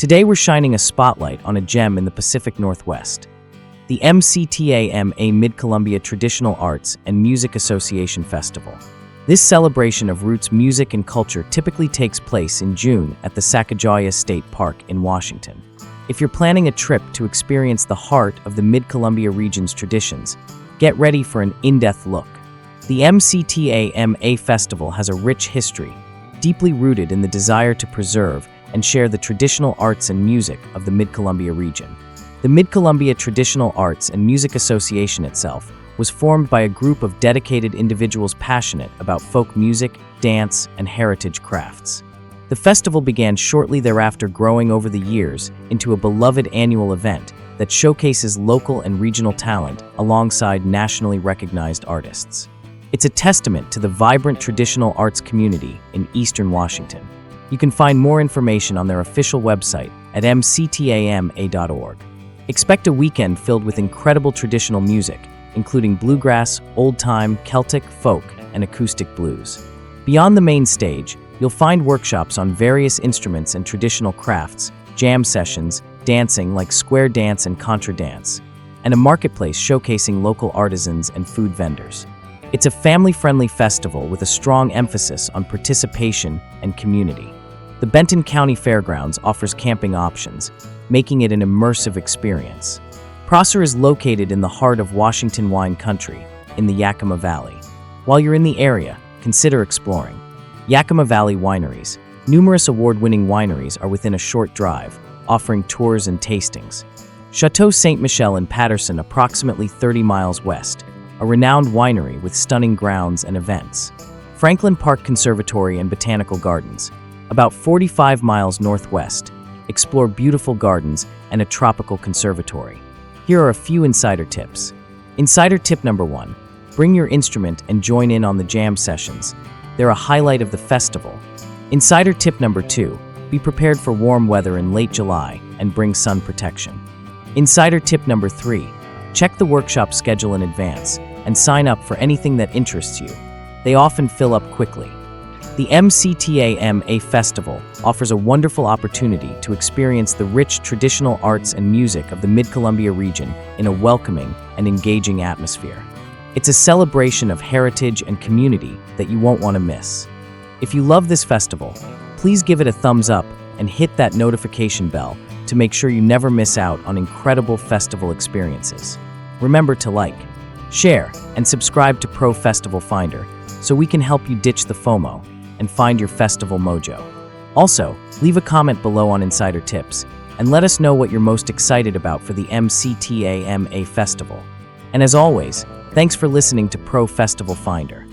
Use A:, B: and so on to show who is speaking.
A: Today we're shining a spotlight on a gem in the Pacific Northwest, the MCTAMA Mid-Columbia Traditional Arts and Music Association Festival. This celebration of roots music and culture typically takes place in June at the Sacagawea State Park in Washington. If you're planning a trip to experience the heart of the Mid-Columbia region's traditions, get ready for an in-depth look. The MCTAMA Festival has a rich history, deeply rooted in the desire to preserve and share the traditional arts and music of the Mid-Columbia region. The Mid-Columbia Traditional Arts and Music Association itself was formed by a group of dedicated individuals passionate about folk music, dance, and heritage crafts. The festival began shortly thereafter, growing over the years into a beloved annual event that showcases local and regional talent alongside nationally recognized artists. It's a testament to the vibrant traditional arts community in Eastern Washington. You can find more information on their official website at mctama.org. Expect a weekend filled with incredible traditional music, including bluegrass, old-time, Celtic, folk, and acoustic blues. Beyond the main stage, you'll find workshops on various instruments and traditional crafts, jam sessions, dancing like square dance and contra dance, and a marketplace showcasing local artisans and food vendors. It's a family-friendly festival with a strong emphasis on participation and community. The Benton County Fairgrounds offers camping options, making it an immersive experience. Prosser is located in the heart of Washington wine country, in the Yakima Valley. While you're in the area, consider exploring Yakima Valley Wineries. Numerous award-winning wineries are within a short drive, offering tours and tastings. Chateau Ste. Michelle in Patterson, approximately 30 miles west, a renowned winery with stunning grounds and events. Franklin Park Conservatory and Botanical Gardens, about 45 miles northwest, explore beautiful gardens and a tropical conservatory. Here are a few insider tips. Insider tip number 1, bring your instrument and join in on the jam sessions. They're a highlight of the festival. Insider tip number 2, be prepared for warm weather in late July and bring sun protection. Insider tip number 3, check the workshop schedule in advance and sign up for anything that interests you. They often fill up quickly. The MCTAMA Festival offers a wonderful opportunity to experience the rich traditional arts and music of the Mid-Columbia region in a welcoming and engaging atmosphere. It's a celebration of heritage and community that you won't want to miss. If you love this festival, please give it a thumbs up and hit that notification bell to make sure you never miss out on incredible festival experiences. Remember to like, share, and subscribe to Pro Festival Finder so we can help you ditch the FOMO and find your festival mojo. Also, leave a comment below on insider tips and let us know what you're most excited about for the MCTAMA Festival. And as always, thanks for listening to Pro Festival Finder.